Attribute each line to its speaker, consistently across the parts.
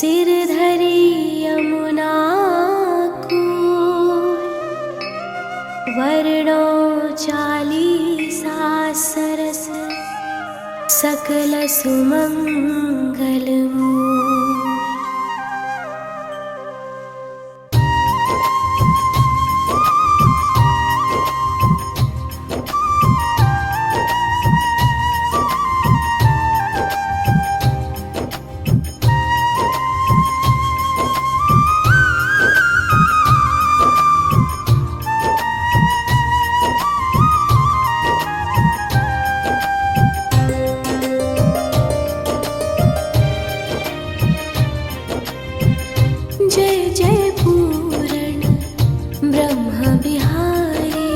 Speaker 1: सिर धरी यमुना कूल, वर्णो चालीसा सरस, सकल सुमंगल मूल। जय जय पूरण ब्रह्म बिहारी,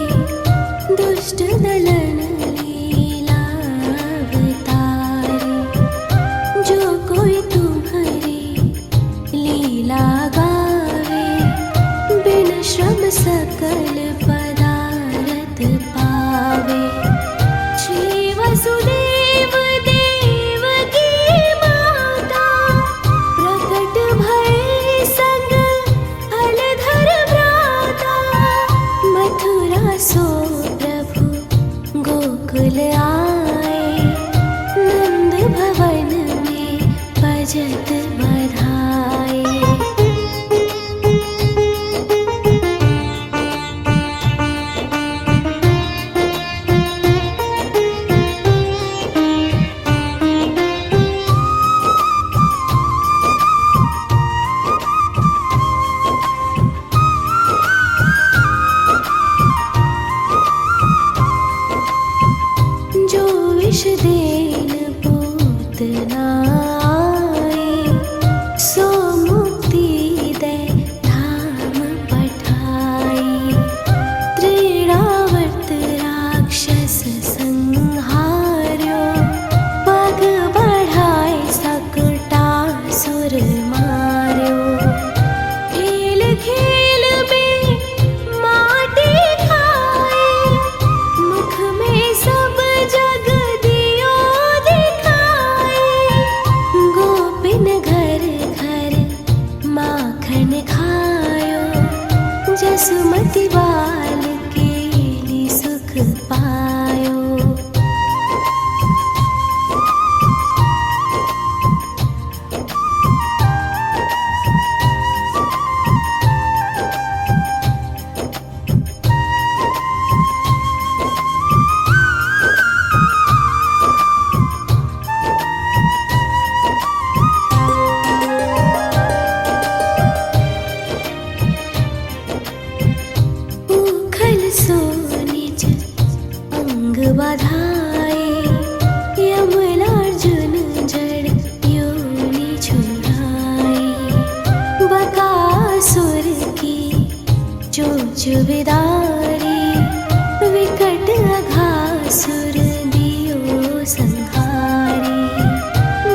Speaker 1: दुष्ट दलन लीलावतारी। जो कोई तुम्हारी लीला गावे, बिन श्रम सकल पदारथ पावे। श्री वसुदेव देवकी माता, प्रकट भय सो प्रभु गोकुल आए, नंद भवन में बजत बधाए। विष देन पूतनाए, सो मुक्ति दे धाम पठाए। त्रिरावर्त राक्षस संहार्यो, पग बढ़ाए सकटासुर मार्यो। खेल खेल में माटी खाए, मुख में सब जग दियो दिखाए। गोपिन घर घर माखन खायो, जसुमति बाल केली सुख पायो। सो निज अंग बधाए, यमलार्जुन जड़ योनि छुड़ाए। बकासुर की चोंच विदारी, विकट अघासुर दियो संहारी।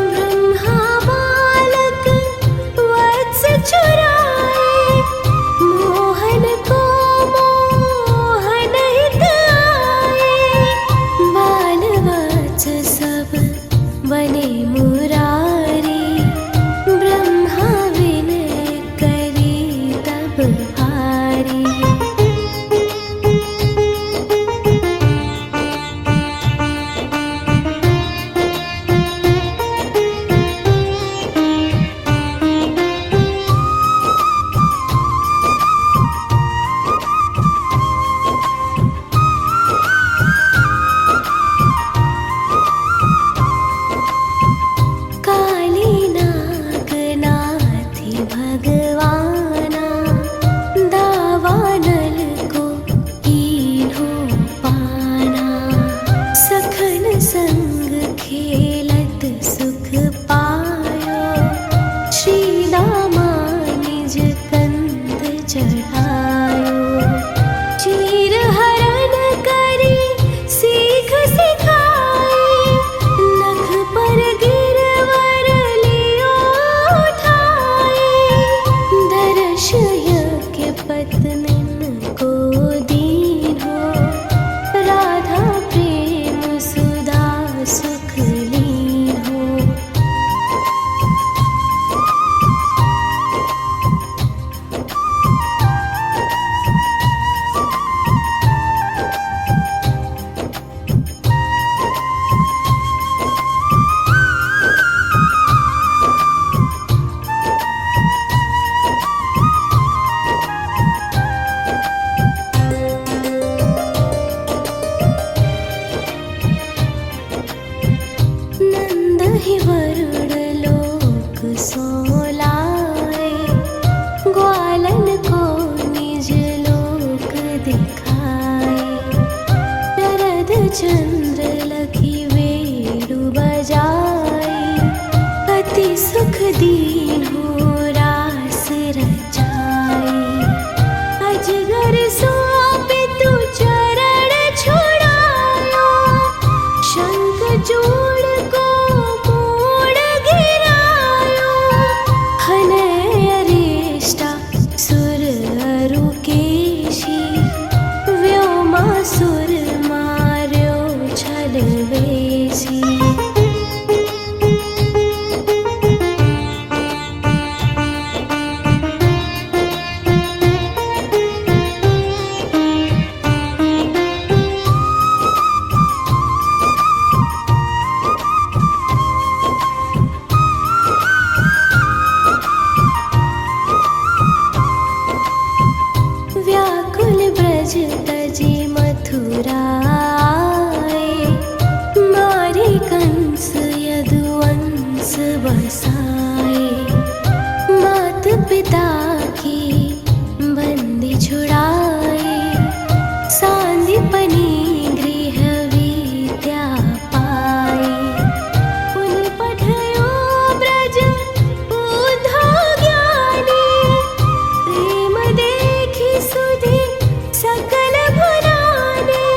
Speaker 1: ब्रह्मा बालक वत्स चुराए, मोहन को बने मुरारी। ब्रह्मा विनय करी तब हारी। चंद्र लखी वेणु बजाई, अति सुख दीन्हो रास रचाई। अजगर सोपितु चरण छुड़ायो, शंख चूड़ को मूड़ गिरायो। हनय अरिष्टा सुर अरु केशी, व्योमासुर मार्यो छल वेशी। व्याकुल ब्रज तजे मथुरा आए, मारे कंस यदुवंश बसाए। मात पिता की बंदी छुड़ाए, सांदीपनि गृह विद्या पाए। पुनि पठयो ब्रज बुद्धो ज्ञानी, प्रेम देखि सुधि सकल भुलाने।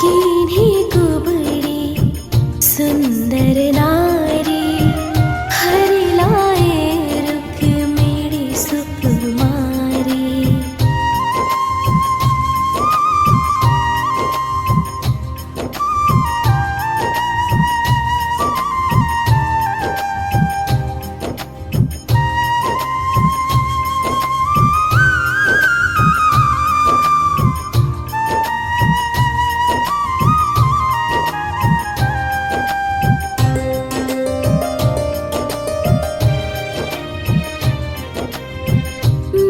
Speaker 1: कीन्ही कुबड़ी सुंदर नारी, हरि लाए रुक्मिणी सुकुमारी।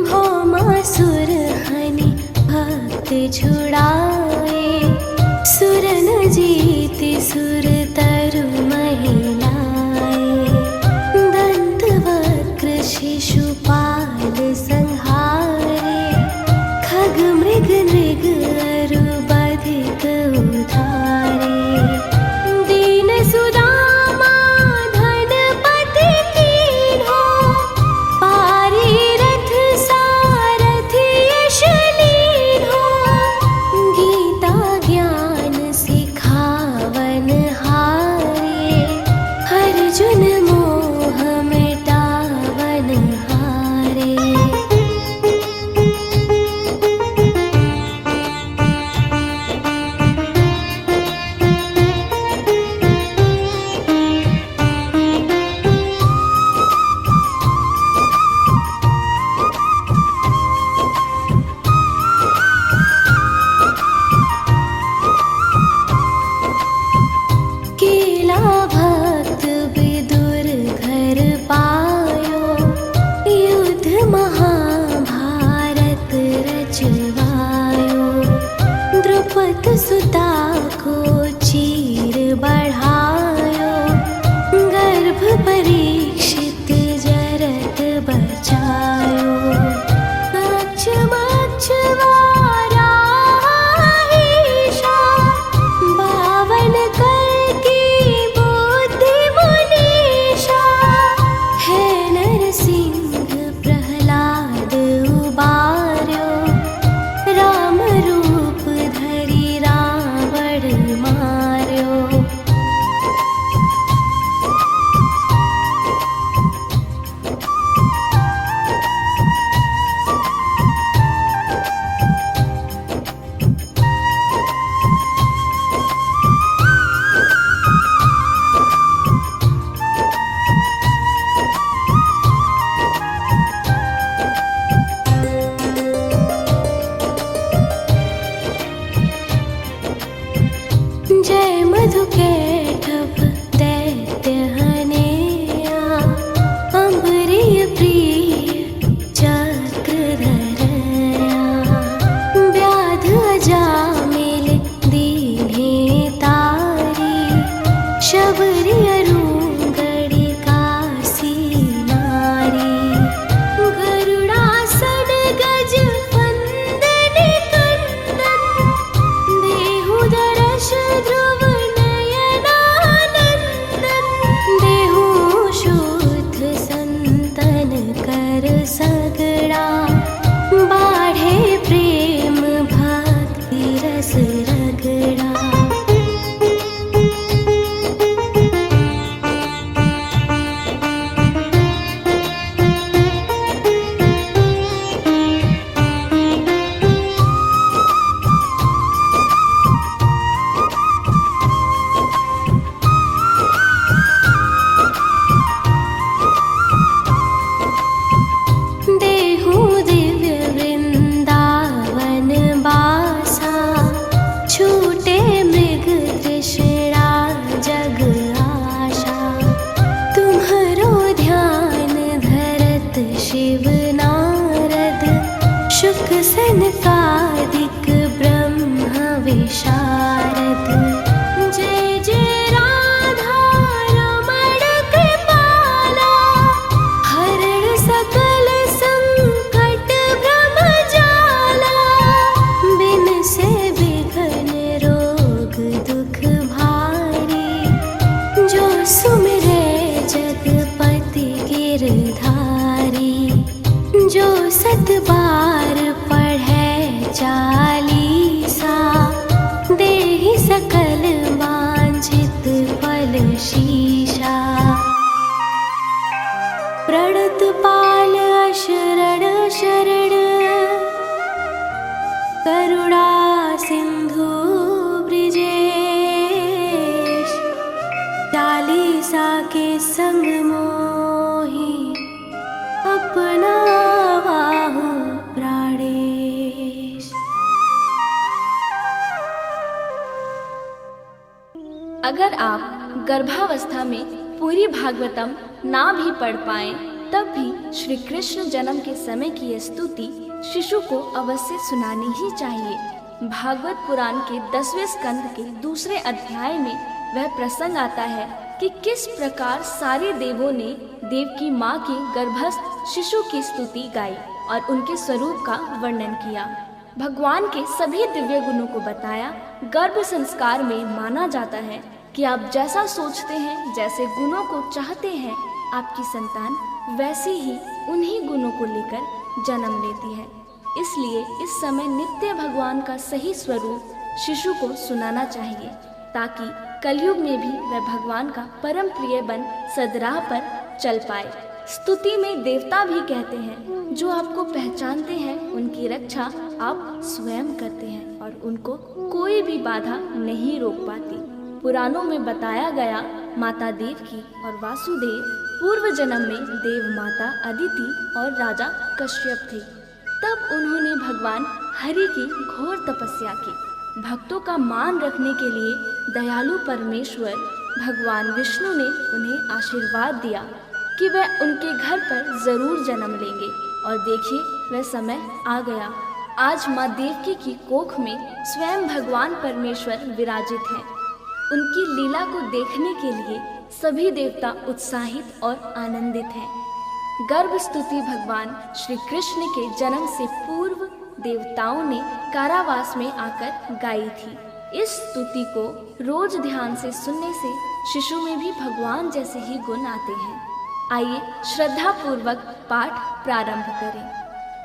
Speaker 1: भौमासुर हनि भक्त छुड़ाए, सुर न जीति सुर तरु महिलाए। दंत वक्र शिशुपाल संहारे, खग मृग नृग अरु बधिक उधारे। दीन सुदामा धनपति कीन्हो, पारी रथ सारथि यश लीन्हो। गीता ज्ञान सिखावन हारे, अर्जुन मोह मिटावन हारे। केला भक्त विदुर घर पायो, युद्ध महाभारत रचवायो। द्रुपद सुता को चीर बढ़ायो, गर्भ परीक्षित जरत बचायो। कक्ष मक्ष वाराहीशा, बावन कर की बुद्धि मुनीशा। है नरसिंह प्रहलाद उबार्यो, राम रूप धरि रावण मार्यो। जय मधुकैटभ दैत्य हनेया, अम्बरीय प्रिय चक्रधरया। व्याध अजामिल दीन्हे तारी, शबरी अरुंगड़ी कासी नारी। गरुड़ासन गज वंदन कंदन, देहु दरश सकल वांछित फल शीशा। प्रणत पाल अशरण शरण करुणा सिंधु ब्रिजेश। चालीसा के संग मोहि अपना वाहु प्राणेश।
Speaker 2: अगर आप गर्भावस्था में पूरी भागवतम ना भी पढ़ पाएं, तब भी श्री कृष्ण जन्म के समय की यह स्तुति शिशु को अवश्य सुनानी ही चाहिए। भागवत पुराण के 10वें स्कंद के दूसरे अध्याय में वह प्रसंग आता है कि किस प्रकार सारे देवों ने देव की माँ के गर्भस्थ शिशु की स्तुति गाई और उनके स्वरूप का वर्णन किया। भगवान के सभी दिव्य गुणों को बताया। गर्भ संस्कार में माना जाता है कि आप जैसा सोचते हैं, जैसे गुणों को चाहते हैं, आपकी संतान वैसे ही उन्हीं गुणों को लेकर जन्म लेती है। इसलिए इस समय नित्य भगवान का सही स्वरूप शिशु को सुनाना चाहिए, ताकि कलयुग में भी वह भगवान का परम प्रिय बन सदराह पर चल पाए। स्तुति में देवता भी कहते हैं, जो आपको पहचानते हैं उनकी रक्षा आप स्वयं करते हैं और उनको कोई भी बाधा नहीं रोक पाती। पुराणों में बताया गया माता देवकी और वासुदेव पूर्व जन्म में देव माता अदिति और राजा कश्यप थे। तब उन्होंने भगवान हरि की घोर तपस्या की। भक्तों का मान रखने के लिए दयालु परमेश्वर भगवान विष्णु ने उन्हें आशीर्वाद दिया कि वह उनके घर पर जरूर जन्म लेंगे। और देखिए, वह समय आ गया। आज माँ देवकी की कोख में स्वयं भगवान परमेश्वर विराजित हैं। उनकी लीला को देखने के लिए सभी देवता उत्साहित और आनंदित हैं। गर्भ स्तुति भगवान श्री कृष्ण के जन्म से पूर्व देवताओं ने कारावास में आकर गाई थी। इस स्तुति को रोज ध्यान से सुनने से शिशु में भी भगवान जैसे ही गुण आते हैं। आइए श्रद्धा पूर्वक पाठ प्रारंभ करें।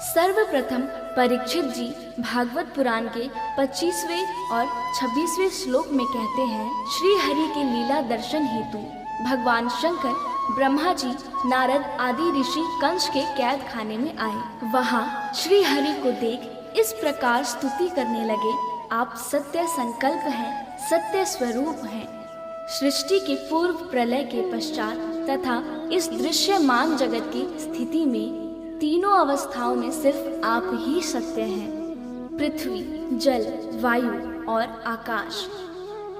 Speaker 2: सर्वप्रथम परीक्षित जी भागवत पुराण के 25वें और 26वें श्लोक में कहते हैं, श्री हरि के लीला दर्शन हेतु भगवान शंकर, ब्रह्मा जी, नारद आदि ऋषि कंस के कैद खाने में आए। वहाँ श्री हरि को देख इस प्रकार स्तुति करने लगे, आप सत्य संकल्प हैं, सत्य स्वरूप हैं। सृष्टि के पूर्व, प्रलय के पश्चात तथा इस दृश्यमान जगत की स्थिति में तीनों अवस्थाओं में सिर्फ आप ही सत्य हैं। पृथ्वी, जल, वायु और आकाश,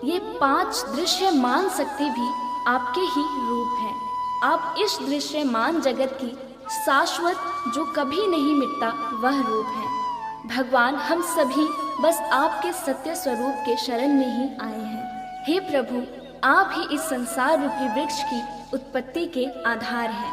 Speaker 2: ये 5 दृश्यमान शक्ति भी आपके ही रूप हैं। आप इस दृश्यमान जगत की शाश्वत, जो कभी नहीं मिटता, वह रूप है। भगवान, हम सभी बस आपके सत्य स्वरूप के शरण में ही आए हैं। हे प्रभु, आप ही इस संसार रूपी वृक्ष की उत्पत्ति के आधार हैं।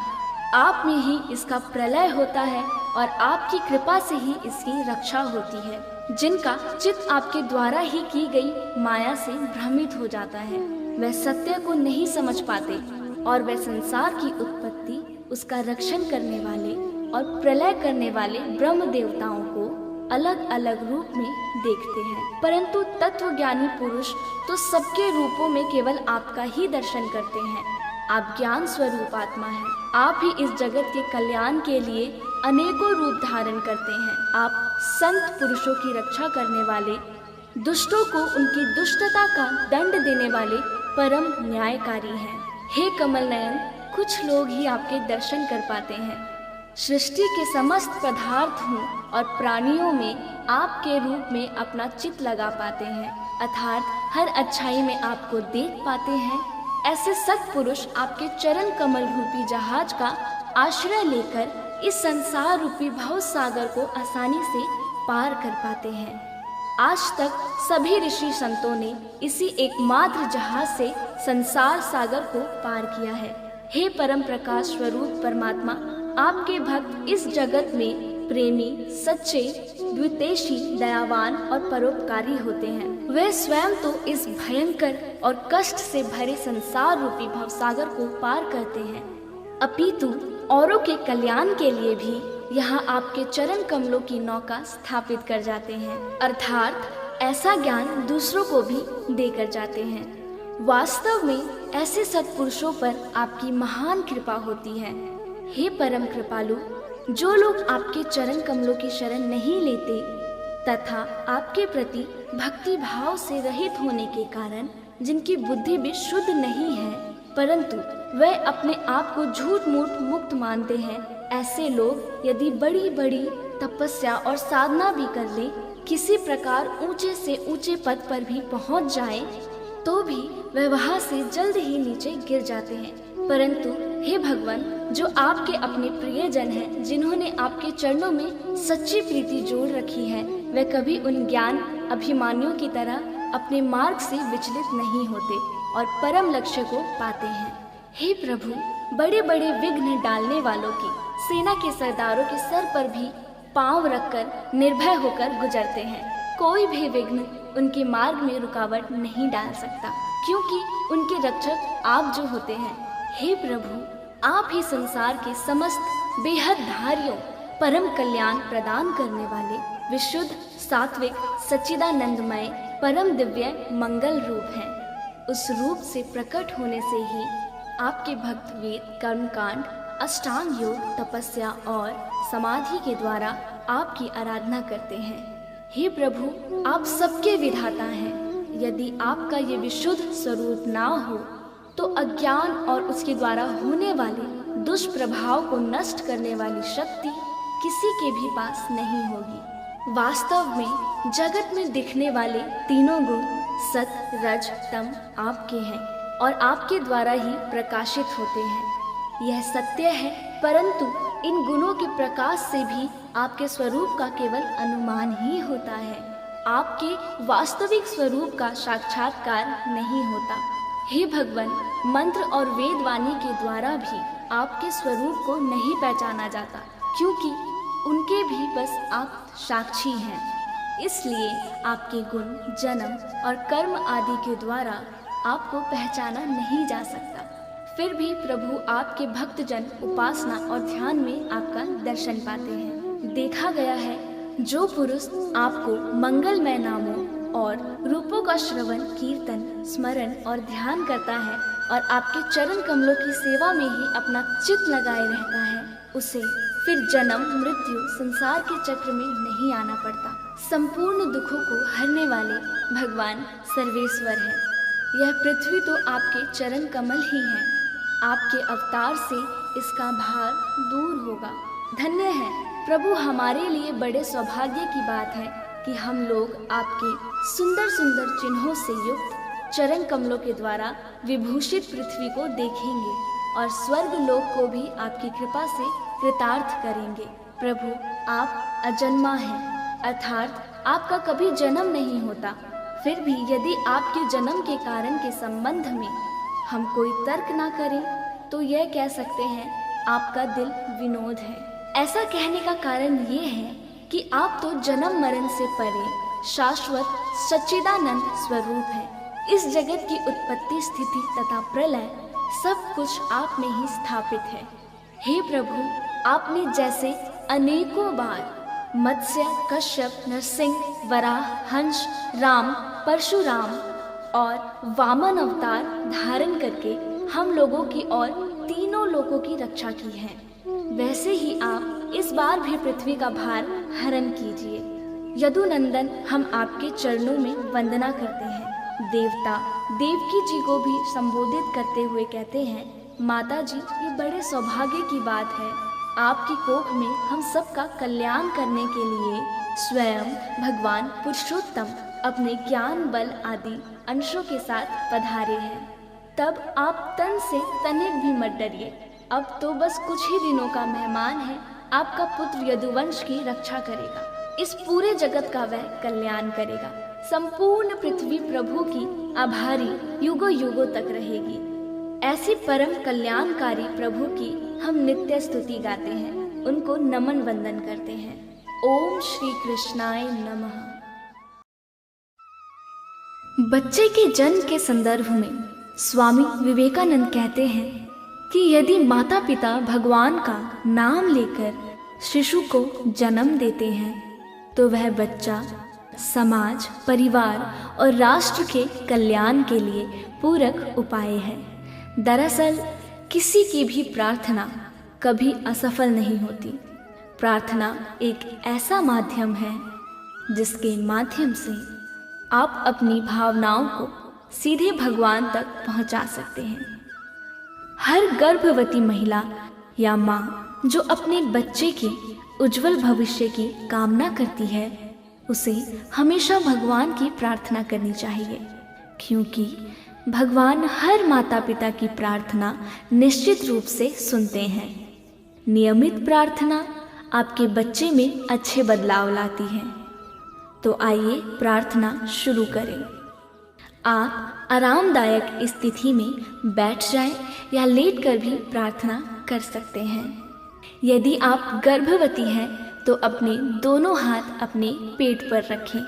Speaker 2: आप में ही इसका प्रलय होता है और आपकी कृपा से ही इसकी रक्षा होती है। जिनका चित्त आपके द्वारा ही की गई माया से भ्रमित हो जाता है, वह सत्य को नहीं समझ पाते और वह संसार की उत्पत्ति, उसका रक्षण करने वाले और प्रलय करने वाले ब्रह्म देवताओं को अलग अलग रूप में देखते हैं। परंतु तत्वज्ञानी पुरुष तो सबके रूपों में केवल आपका ही दर्शन करते हैं। आप ज्ञान स्वरूप आत्मा हैं। आप ही इस जगत के कल्याण के लिए अनेकों रूप धारण करते हैं। आप संत पुरुषों की रक्षा करने वाले, दुष्टों को उनकी दुष्टता का दंड देने वाले परम न्यायकारी हैं। हे कमल नयन, कुछ लोग ही आपके दर्शन कर पाते हैं। सृष्टि के समस्त पदार्थों और प्राणियों में आपके रूप में अपना चित्त लगा पाते हैं, अर्थात हर अच्छाई में आपको देख पाते हैं। ऐसे सत्पुरुष आपके चरण कमल रूपी जहाज का आश्रय लेकर इस संसार रूपी भव सागर को आसानी से पार कर पाते हैं। आज तक सभी ऋषि संतों ने इसी एकमात्र जहाज से संसार सागर को पार किया है। हे परम प्रकाश स्वरूप परमात्मा, आपके भक्त इस जगत में प्रेमी, सच्चे, द्वितेशी, दयावान और परोपकारी होते हैं। वे स्वयं तो इस भयंकर और कष्ट से भरे संसार रूपी भवसागर को पार करते हैं, अपितु औरों के कल्याण के लिए भी यहाँ आपके चरण कमलों की नौका स्थापित कर जाते हैं। अर्थात ऐसा ज्ञान दूसरों को भी देकर जाते हैं। वास्तव में ऐसे सत्पुरुषों पर आपकी महान कृपा होती है। हे परम कृपालु, जो लोग आपके चरण कमलों की शरण नहीं लेते तथा आपके प्रति भक्ति भाव से रहित होने के कारण जिनकी बुद्धि भी शुद्ध नहीं है, परंतु वे अपने आप को झूठ मूठ मुक्त मानते हैं, ऐसे लोग यदि बड़ी बड़ी तपस्या और साधना भी कर ले, किसी प्रकार ऊंचे से ऊंचे पद पर भी पहुंच जाए, तो भी वह वहां से जल्द ही नीचे गिर जाते हैं। परंतु हे भगवान, जो आपके अपने प्रियजन हैं, जिन्होंने आपके चरणों में सच्ची प्रीति जोड़ रखी है, वे कभी उन ज्ञान अभिमानियों की तरह अपने मार्ग से विचलित नहीं होते और परम लक्ष्य को पाते हैं। हे प्रभु, बड़े बड़े विघ्न डालने वालों की सेना के सरदारों के सर पर भी पांव रखकर निर्भय होकर गुजरते हैं। कोई भी विघ्न उनके मार्ग में रुकावट नहीं डाल सकता, क्योंकि उनके रक्षक आप जो होते हैं। हे प्रभु, आप ही संसार के समस्त बेहद धारियों परम कल्याण प्रदान करने वाले विशुद्ध सात्विक सच्चिदानंदमय परम दिव्य मंगल रूप हैं। उस रूप से प्रकट होने से ही आपके भक्त वेद, कर्मकांड, अष्टांग योग, तपस्या और समाधि के द्वारा आपकी आराधना करते हैं। हे प्रभु, आप सबके विधाता हैं। यदि आपका ये विशुद्ध स्वरूप ना हो तो अज्ञान और उसके द्वारा होने वाले दुष्प्रभाव को नष्ट करने वाली शक्ति किसी के भी पास नहीं होगी। वास्तव में जगत में दिखने वाले तीनों गुण सत, रज, तम आपके हैं और आपके द्वारा ही प्रकाशित होते हैं। यह सत्य है, परंतु इन गुणों के प्रकाश से भी आपके स्वरूप का केवल अनुमान ही होता है। आपके वास्तविक स्वरूप का साक्षात्कार नहीं होता। हे भगवान, मंत्र और वेद वाणी के द्वारा भी आपके स्वरूप को नहीं पहचाना जाता, क्योंकि उनके भी बस आप साक्षी हैं। इसलिए आपके गुण, जन्म और कर्म आदि के द्वारा आपको पहचाना नहीं जा सकता। फिर भी प्रभु आपके भक्तजन उपासना और ध्यान में आपका दर्शन पाते हैं। देखा गया है, जो पुरुष आपको मंगलमय नामों और रूपों का श्रवण, कीर्तन, स्मरण और ध्यान करता है और आपके चरण कमलों की सेवा में ही अपना चित्त लगाए रहता है, उसे फिर जन्म मृत्यु संसार के चक्र में नहीं आना पड़ता। संपूर्ण दुखों को हरने वाले भगवान सर्वेश्वर हैं। यह पृथ्वी तो आपके चरण कमल ही हैं। आपके अवतार से इसका भार दूर होगा। धन्य है प्रभु, हमारे लिए बड़े सौभाग्य की बात है कि हम लोग आपके सुंदर सुंदर चिन्हों से युक्त चरण कमलों के द्वारा विभूषित पृथ्वी को देखेंगे और स्वर्ग लोक को भी आपकी कृपा से कृतार्थ करेंगे। प्रभु, आप अजन्मा हैं, अर्थात आपका कभी जन्म नहीं होता। फिर भी यदि आपके जन्म के कारण के संबंध में हम कोई तर्क ना करें तो यह कह सकते हैं आपका दिल विनोद है। ऐसा कहने का कारण ये है कि आप तो जन्म मरण से परे शाश्वत सच्चिदानंद स्वरूप हैं। इस जगत की उत्पत्ति, स्थिति तथा प्रलय सब कुछ आप में ही स्थापित है। हे प्रभु, आपने जैसे अनेकों बार मत्स्य, कश्यप, नरसिंह, वराह, हंस, राम, परशुराम और वामन अवतार धारण करके हम लोगों की और तीनों लोगों की रक्षा की है, वैसे ही आप इस बार भी पृथ्वी का भार हरण कीजिए। यदुनंदन, हम आपके चरणों में वंदना करते हैं। देवता देवकी जी को भी संबोधित करते हुए कहते हैं, माता जी, ये बड़े सौभाग्य की बात है, आपकी कोख में हम सबका कल्याण करने के लिए स्वयं भगवान पुरुषोत्तम अपने ज्ञान बल आदि अंशों के साथ पधारे हैं। तब आप तन से तनिक भी मत डरिए। अब तो बस कुछ ही दिनों का मेहमान है। आपका पुत्र यदुवंश की रक्षा करेगा, इस पूरे जगत का वह कल्याण करेगा। संपूर्ण पृथ्वी प्रभु की आभारी युगों युगों तक रहेगी। ऐसी परम कल्याणकारी प्रभु की हम नित्य स्तुति गाते हैं, उनको नमन वंदन करते हैं। ओम श्री कृष्णाय नमः। बच्चे के जन्म के संदर्भ में स्वामी विवेकानंद कहते हैं कि यदि माता पिता भगवान का नाम लेकर शिशु को जन्म देते हैं तो वह बच्चा समाज, परिवार और राष्ट्र के कल्याण के लिए पूरक उपाय है। दरअसल किसी की भी प्रार्थना कभी असफल नहीं होती। प्रार्थना एक ऐसा माध्यम है जिसके माध्यम से आप अपनी भावनाओं को सीधे भगवान तक पहुंचा सकते हैं। हर गर्भवती महिला या माँ जो अपने बच्चे के उज्जवल भविष्य की कामना करती है, उसे हमेशा भगवान की प्रार्थना करनी चाहिए, क्योंकि भगवान हर माता पिता की प्रार्थना निश्चित रूप से सुनते हैं। नियमित प्रार्थना आपके बच्चे में अच्छे बदलाव लाती है। तो आइए प्रार्थना शुरू करें। आप आरामदायक स्थिति में बैठ जाएं या लेटकर भी प्रार्थना कर सकते हैं। यदि आप गर्भवती हैं तो अपने दोनों हाथ अपने पेट पर रखें,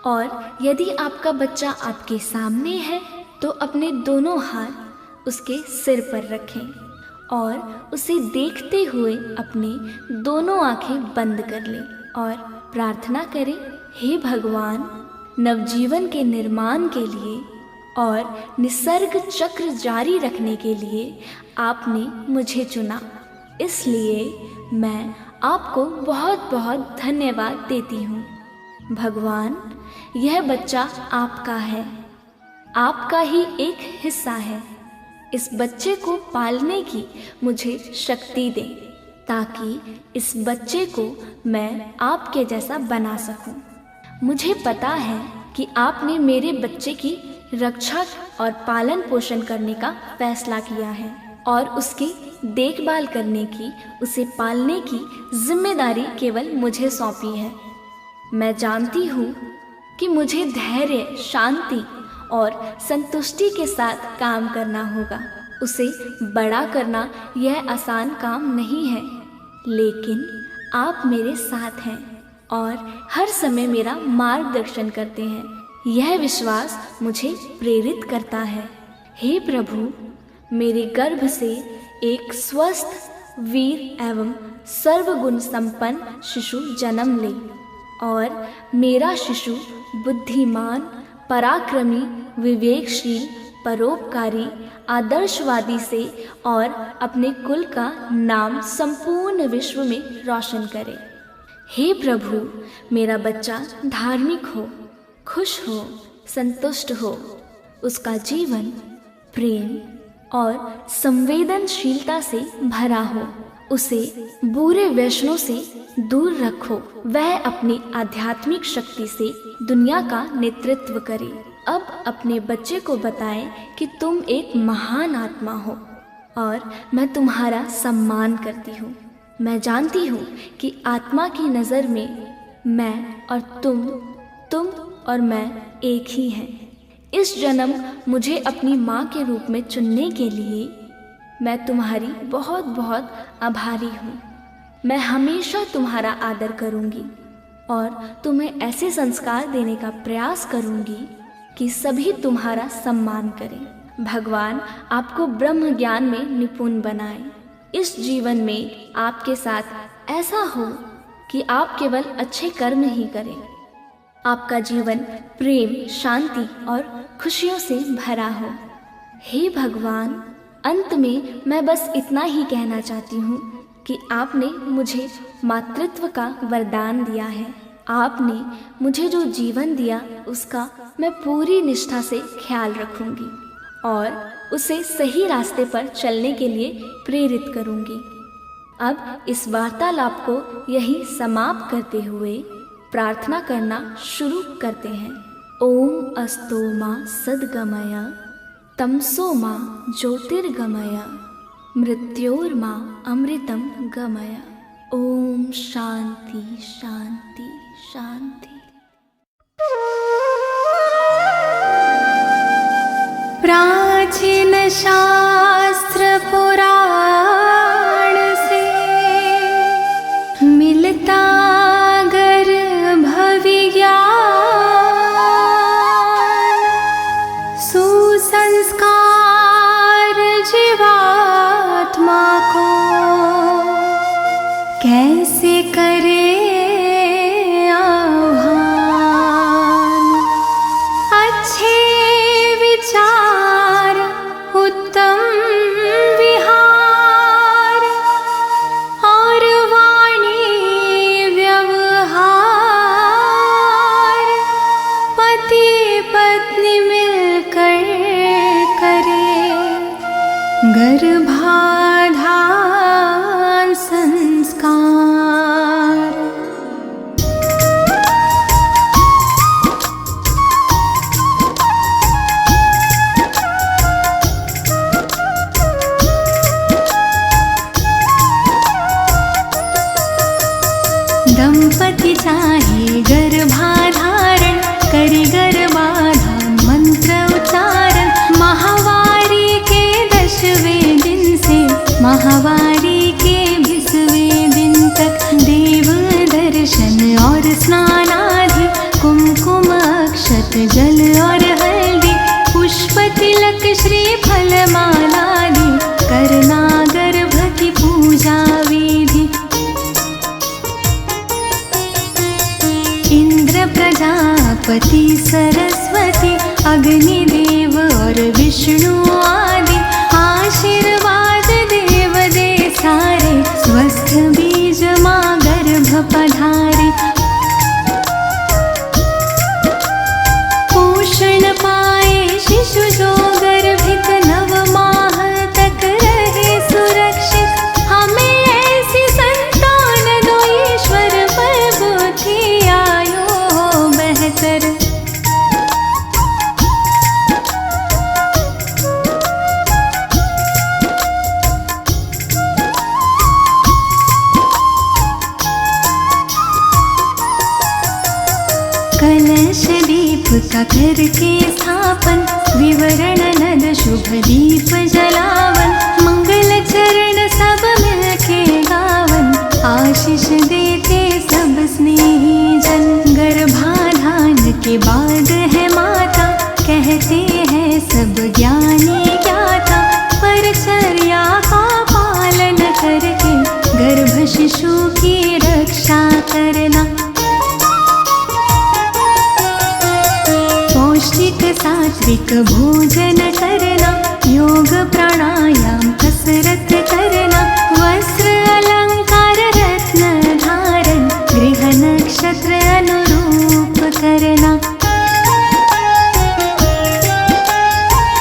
Speaker 2: और यदि आपका बच्चा आपके सामने है तो अपने दोनों हाथ उसके सिर पर रखें और उसे देखते हुए अपनी दोनों आंखें बंद कर लें और प्रार्थना करें, हे भगवान, नवजीवन के निर्माण के लिए और निसर्ग चक्र जारी रखने के लिए आपने मुझे चुना, इसलिए मैं आपको बहुत बहुत धन्यवाद देती हूँ। भगवान, यह बच्चा आपका है, आपका ही एक हिस्सा है। इस बच्चे को पालने की मुझे शक्ति दें, ताकि इस बच्चे को मैं आपके जैसा बना सकूं। मुझे पता है कि आपने मेरे बच्चे की रक्षा और पालन पोषण करने का फैसला किया है और उसकी देखभाल करने की, उसे पालने की जिम्मेदारी केवल मुझे सौंपी है। मैं जानती हूँ कि मुझे धैर्य, शांति और संतुष्टि के साथ काम करना होगा। उसे बड़ा करना यह आसान काम नहीं है, लेकिन आप मेरे साथ हैं और हर समय मेरा मार्गदर्शन करते हैं। यह विश्वास मुझे प्रेरित करता है। हे प्रभु, मेरे गर्भ से एक स्वस्थ, वीर एवं सर्वगुण संपन्न शिशु जन्म ले और मेरा शिशु बुद्धिमान, पराक्रमी, विवेकशील, परोपकारी, आदर्शवादी से और अपने कुल का नाम संपूर्ण विश्व में रोशन करे। हे प्रभु, मेरा बच्चा धार्मिक हो, खुश हो, संतुष्ट हो, उसका जीवन प्रेम और संवेदनशीलता से भरा हो। उसे बुरे व्यसनों से दूर रखो। वह अपनी आध्यात्मिक शक्ति से दुनिया का नेतृत्व करे। अब अपने बच्चे को बताएं कि तुम एक महान आत्मा हो और मैं तुम्हारा सम्मान करती हूँ। मैं जानती हूँ कि आत्मा की नज़र में मैं और तुम और मैं एक ही हैं। इस जन्म मुझे अपनी माँ के रूप में चुनने के लिए मैं तुम्हारी बहुत बहुत आभारी हूँ। मैं हमेशा तुम्हारा आदर करूँगी और तुम्हें ऐसे संस्कार देने का प्रयास करूँगी कि सभी तुम्हारा सम्मान करें। भगवान आपको ब्रह्म ज्ञान में निपुण बनाए। इस जीवन में आपके साथ ऐसा हो कि आप केवल अच्छे कर्म ही करें। आपका जीवन प्रेम, शांति और खुशियों से भरा हो। हे भगवान, अंत में मैं बस इतना ही कहना चाहती हूँ कि आपने मुझे मातृत्व का वरदान दिया है। आपने मुझे जो जीवन दिया उसका मैं पूरी निष्ठा से ख्याल रखूँगी और उसे सही रास्ते पर चलने के लिए प्रेरित करूँगी। अब इस वार्तालाप को यही समाप्त करते हुए प्रार्थना करना शुरू करते हैं। ओम अस्तो मा सद्गमय, तमसो मा ज्योतिर्गमय, मृत्योर्मा अमृतम गमय। ओम शांति शांति शांति।
Speaker 1: प्राचीन शास्त्र पुराण से मिलता गर्भ विज्ञान, सुसंस्कार जीवात्मा को कैसे करे आह्वान। का करके स्थापन, विवरण नद शुभ दीप जलावन, मंगल चरण सब मिलके गावन, आशीष देते सब स्नेही जन। गर्भाधान के बाद है माता, कहते हैं सब ज्ञानी ज्ञाता, परचर्या का पालन करके गर्भ शिशु की रक्षा करना। पौष्टिक सात्विक भोजन करना, योग प्राणायाम कसरत करना, वस्त्र अलंकार रत्न धारण, गृह नक्षत्र अनुरूप करना।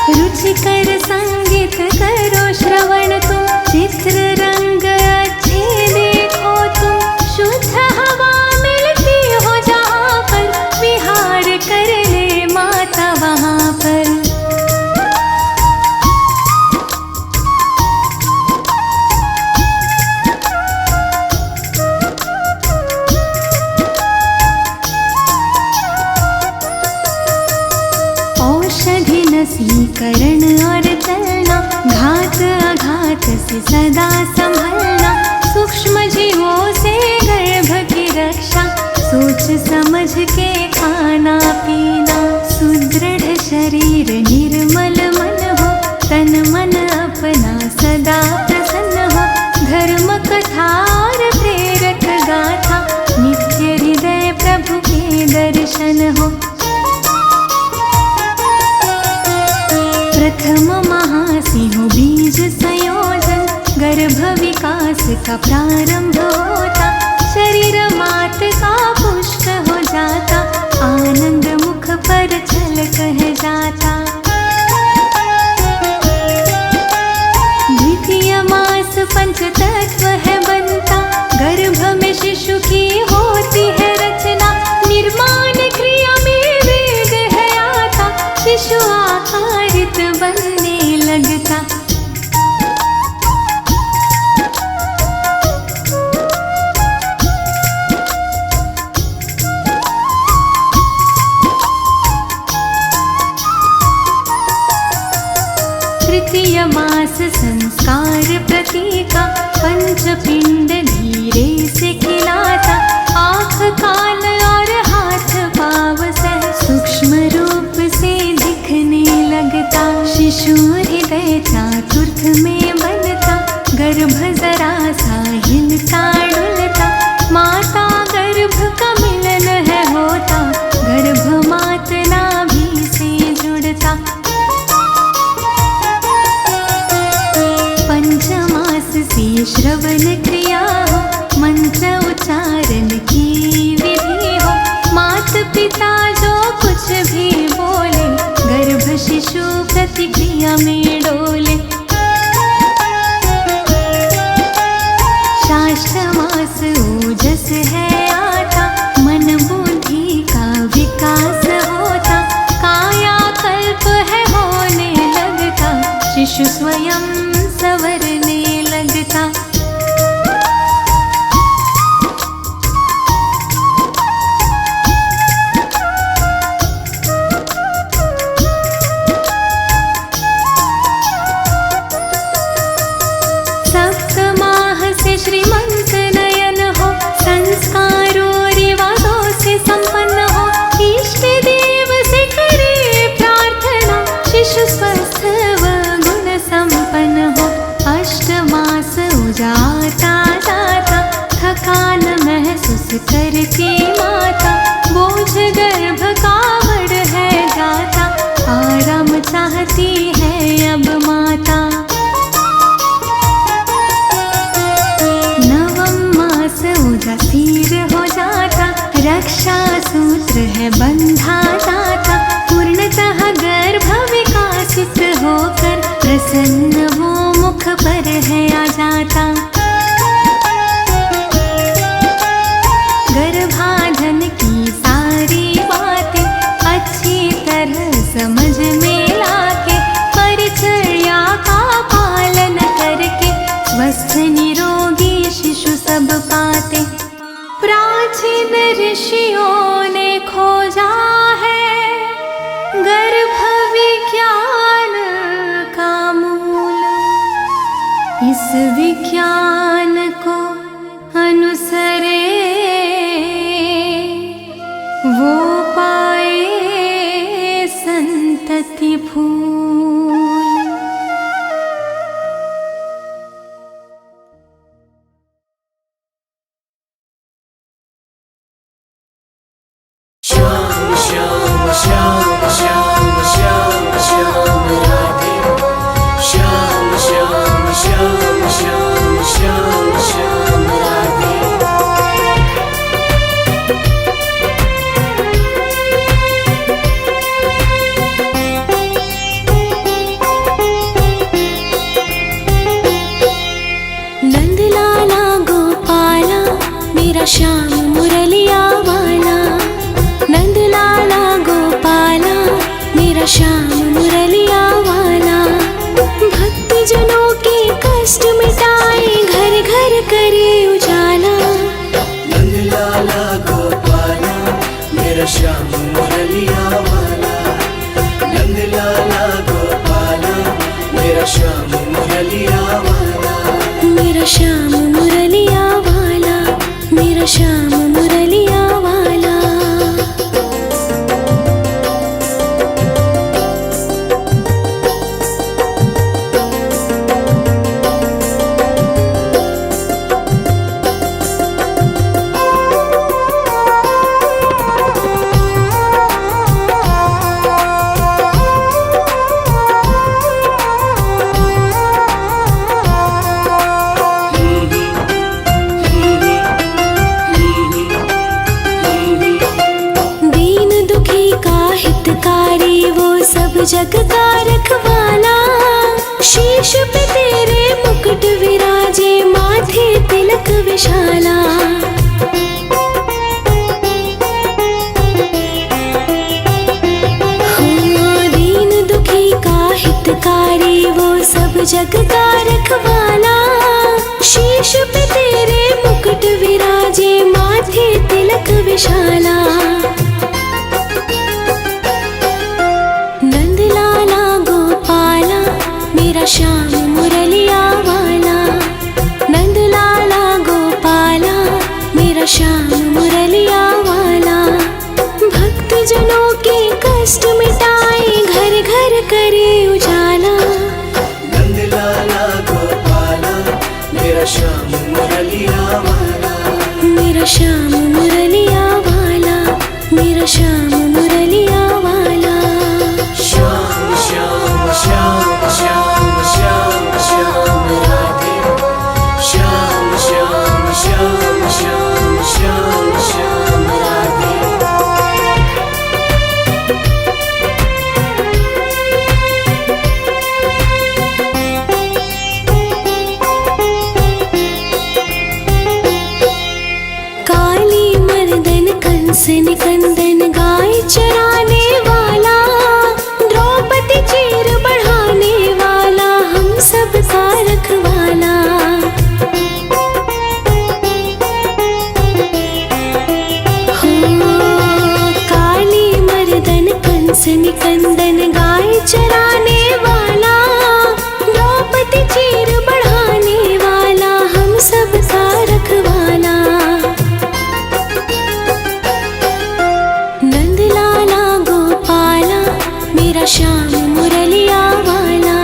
Speaker 1: रुचिकर संगीत करो श्रवण तुम, चित्र रंग अच्छे देखो तुम, शुद्ध हवा मिलती हो जहाँ पर, विहार कर ले माता वहाँ पर। औषधि नसीकरण और चलना, घात आघात से सदा संभलना, सूक्ष्म जीवों से गर्भ की रक्षा, सोच समझ के खाना पीना। सुदृढ़ शरीर निर्मल मन हो, तन मन अपना सदा प्रसन्न हो, धर्म कथा और प्रेरक गाथा, नित्य हृदय प्रभु के दर्शन हो। प्रथम महासिंह बीज संयोजन, गर्भ विकास का प्रारंभ होता, शरीर मात का पुष्ट हो जाता, आनंद मुख पर छलक है जाता। द्वितीय मास पंचतत्व है बनता, गर्भ में शिशु की होती है रचना, निर्माण क्रिया में वेग है आता, शिशु आकारित बनने लगता। तृतीय मास संस्कार प्रतीका, पंचपिंड धीरे से खिलाता, आँख कान और हाथ पाँव सह सूक्ष्म रूप से दिखने लगता, शिशु हृदय चातुर्थ में बनता, गर्भ जरा सा हिलता डुलता, माता गर्भ का मिलन है होता, गर्भ मात नाभि से जुड़ता। पंचमास से श्रवण क्रिया हो, मंत्र उच्चारण की विधि हो, मात पिता जो कुछ भी बोले, गर्भ शिशु प्रतिक्रिया में डोले। शाष्टमास ओजस है आता, मन बुद्धि का विकास होता, काया कल्प है होने लगता, शिशु स्वयं संवरने लगता। सप्तमाह से श्रीमंत नयन हो, संस्कारों रिवाजों से संपन्न हो, इष्ट देव से करे प्रार्थना, शिशु स्वस्थ व गुण संपन्न हो। अष्टमास उजाता जाता, थकान महसूस करती माता, बोझ गर्भ का बढ़ है जाता, आराम चाहती है अब माता। नवम मास उदासीर हो जाता, रक्षा सूत्र है बंधा जाता, पूर्णतः गर्भ विकासित होकर प्रसन्न वो मुख पर है आ जाता। गर्भाधान
Speaker 3: मेरा श्याम मुरलिया वाला,
Speaker 1: मेरा श्याम मुरलिया वाला, मेरा श्याम मुरलिया वाला। जग का रखवाला, शीश पे तेरे मुकुट विराजे, माथे तिलक विशाला। हो दीन दुखी का हितकारी, वो सब जग का रखवाला, शीश पे तेरे मुकुट विराजे, माथे तिलक विशाला। मेरा श्याम मुरलिया वाला, नंद लाला गोपाला, मेरा श्याम मुरलिया वाला। भक्त जनों के कष्ट मिटाए, घर घर करे उजाला।
Speaker 3: नंद लाला गोपाला, मेरा श्याम मुरलिया वाला,
Speaker 1: मेरा श्याम मुरलिया वाला, मेरा श्याम मुरलिया वाला।
Speaker 3: श्याम श्याम श्याम श्याम श्याम श्याम राधे, श्याम श्याम श्याम श्याम श्याम श्याम राधे।
Speaker 1: काली मर्दन कंस निकंदन, गाय चराने वाला, द्रौपदी चीर बढ़ाने वाला, हम सब का रखवाला। हो काली मर्दन कंस निकंदन, गाय चराने वाला, द्रौपदी चीर बढ़ाने वाला, हम सब का रखवाला। नंद लाला गोपाला, मेरा श्याम मुरलिया वाला,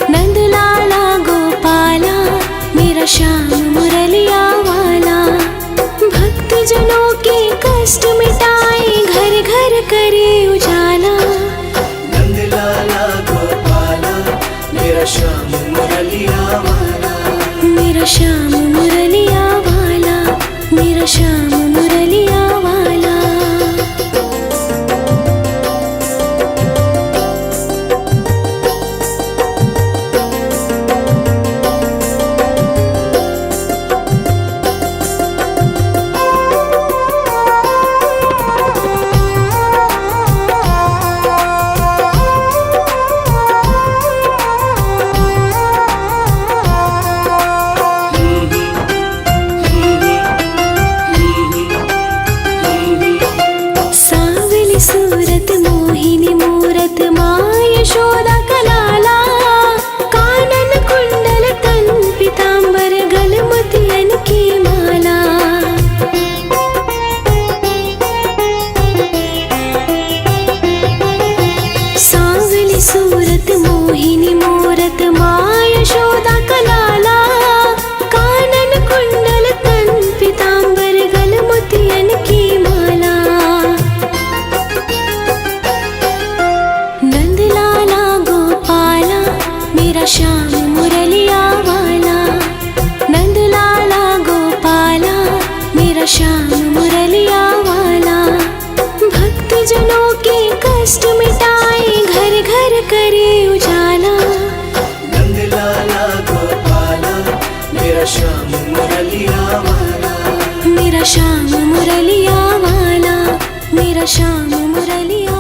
Speaker 1: नंद लाला गोपाला, मेरा श्याम मुरलिया वाला। भक्त जनों के कष्ट मिटाए, घर घर करे उजाला।
Speaker 3: नंद लाला गोपाला, मेरा श्याम मुरलिया वाला,
Speaker 1: मेरा श्याम मुरलिया वाला, मेरा श्याम मुरलिया वाला। श्याम मुरलिया वाला, भक्त जनों के कष्ट मिटाए, घर घर करे उजाला।
Speaker 3: नंद लाला गोपाला, मेरा श्याम मुरलिया वाला,
Speaker 1: मेरा श्याम मुरलिया वाला, मेरा श्याम मुरलिया